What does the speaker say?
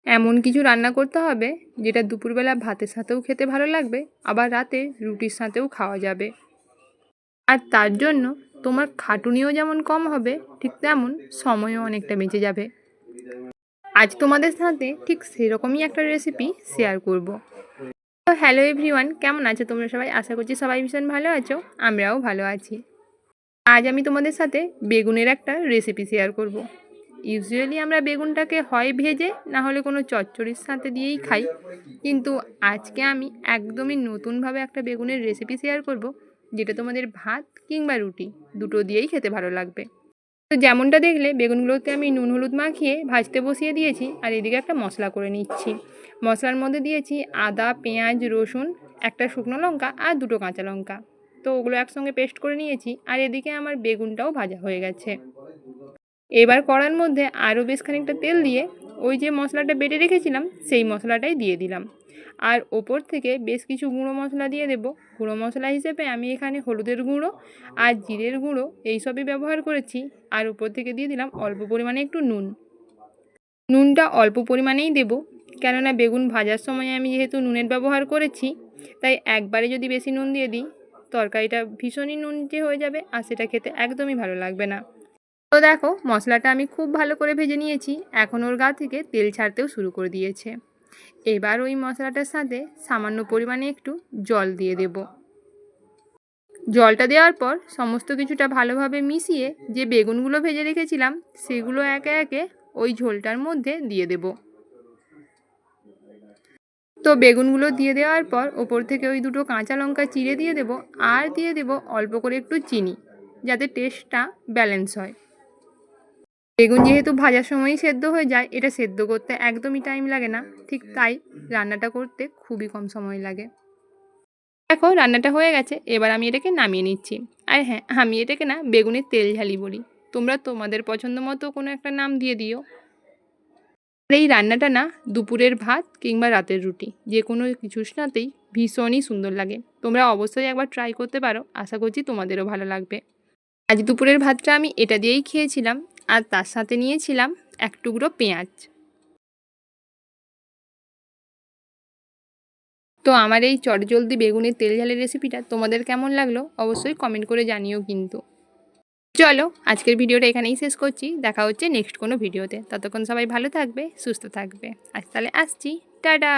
এমন কিছু রান্না করতে হবে যেটা দুপুরবেলা ভাতের সাথেও খেতে ভালো লাগবে, আবার রাতে রুটির সাথেও খাওয়া যাবে। আর তার জন্য তোমার খাটুনিও যেমন কম হবে, ঠিক তেমন সময়ও অনেকটা বেঁচে যাবে। আজ তোমাদের সাথে ঠিক সেরকমই একটা রেসিপি শেয়ার করব। তো হ্যালো এভরিওয়ান, কেমন আছো তোমরা সবাই? আশা করছি সবাই ভীষণ ভালো আছো, আমরাও ভালো আছি। আজ আমি তোমাদের সাথে বেগুনের একটা রেসিপি শেয়ার করব। ইউজুয়ালি আমরা বেগুনটাকে হয় ভেজে না হলে কোনো চচ্চড়ির সাথে দিয়েই খাই, কিন্তু আজকে আমি একদমই নতুনভাবে একটা বেগুনের রেসিপি শেয়ার করব, যেটা তোমাদের ভাত কিংবা রুটি দুটো দিয়েই খেতে ভালো লাগবে। তো যেমনটা দেখলে, বেগুনগুলোতে আমি নুন হলুদ মাখিয়ে ভাজতে বসিয়ে দিয়েছি, আর এদিকে একটা মশলা করে নিচ্ছি। মশলার মধ্যে দিয়েছি আদা, পেঁয়াজ, রসুন, একটা শুকনো লঙ্কা আর দুটো কাঁচা লঙ্কা। তো ওগুলো একসঙ্গে পেস্ট করে নিয়েছি, আর এদিকে আমার বেগুনটাও ভাজা হয়ে গেছে। এবার কড়ার মধ্যে আরও বেশ খানিকটা তেল দিয়ে ওই যে মশলাটা বেটে রেখেছিলাম সেই মশলাটাই দিয়ে দিলাম, আর ওপর থেকে বেশ কিছু গুঁড়ো মশলা দিয়ে দেবো। গুঁড়ো মশলা হিসেবে আমি এখানে হলুদের গুঁড়ো আর জিরের গুঁড়ো এইসবই ব্যবহার করেছি, আর উপর থেকে দিয়ে দিলাম অল্প পরিমাণে একটু নুন। নুনটা অল্প পরিমাণেই দেবো, কেননা বেগুন ভাজার সময় আমি যেহেতু নুনের ব্যবহার করেছি, তাই একবারে যদি বেশি নুন দিয়ে দিই তরকারিটা ভীষণই নুনটে হয়ে যাবে, আর সেটা খেতে একদমই ভালো লাগবে না। তো দেখো, মশলাটা আমি খুব ভালো করে ভেজে নিয়েছি, এখন ওর গা থেকে তেল ছাড়তেও শুরু করে দিয়েছে। এবার ওই মশলাটার সাথে সামান্য পরিমাণে একটু জল দিয়ে দেব। জলটা দেওয়ার পর সমস্ত কিছুটা ভালোভাবে মিশিয়ে যে বেগুনগুলো ভেজে রেখেছিলাম সেগুলো একে একে ওই ঝোলটার মধ্যে দিয়ে দেব। তো বেগুনগুলো দিয়ে দেওয়ার পর ওপর থেকে ওই দুটো কাঁচা লঙ্কা চিড়ে দিয়ে দেব, আর দিয়ে দেব অল্প করে একটু চিনি, যাতে টেস্টটা ব্যালেন্স হয়। বেগুন যেহেতু ভাজার সময়ই সেদ্ধ হয়ে যায়, এটা সেদ্ধ করতে একদমই টাইম লাগে না, ঠিক তাই রান্নাটা করতে খুবই কম সময় লাগে। দেখো, রান্নাটা হয়ে গেছে, এবার আমি এটাকে নামিয়ে নিচ্ছি। আর হ্যাঁ, আমি এটাকে না বেগুনের তেল ঝালি বলি, তোমরা তোমাদের পছন্দ মতো কোনো একটা নাম দিয়ে দিও। আর এই রান্নাটা না দুপুরের ভাত কিংবা রাতের রুটি যে কোনো কিছুর সাথেই ভীষণই সুন্দর লাগে। তোমরা অবশ্যই একবার ট্রাই করতে পারো, আশা করছি তোমাদেরও ভালো লাগবে। আজ দুপুরের ভাতটা আমি এটা দিয়েই খেয়েছিলাম, আর তার সাথে নিয়েছিলাম এক টুকরো পেঁয়াজ। তো আমার এই চটজলদি বেগুনের তেল ঝালের রেসিপিটা তোমাদের কেমন লাগলো অবশ্যই কমেন্ট করে জানিও কিন্তু। চলো, আজকের ভিডিওটা এখানেই শেষ করছি, দেখা হচ্ছে নেক্সট কোনো ভিডিওতে। ততক্ষণ সবাই ভালো থাকবে, সুস্থ থাকবে। আজ তাহলে আসছি, টাটা।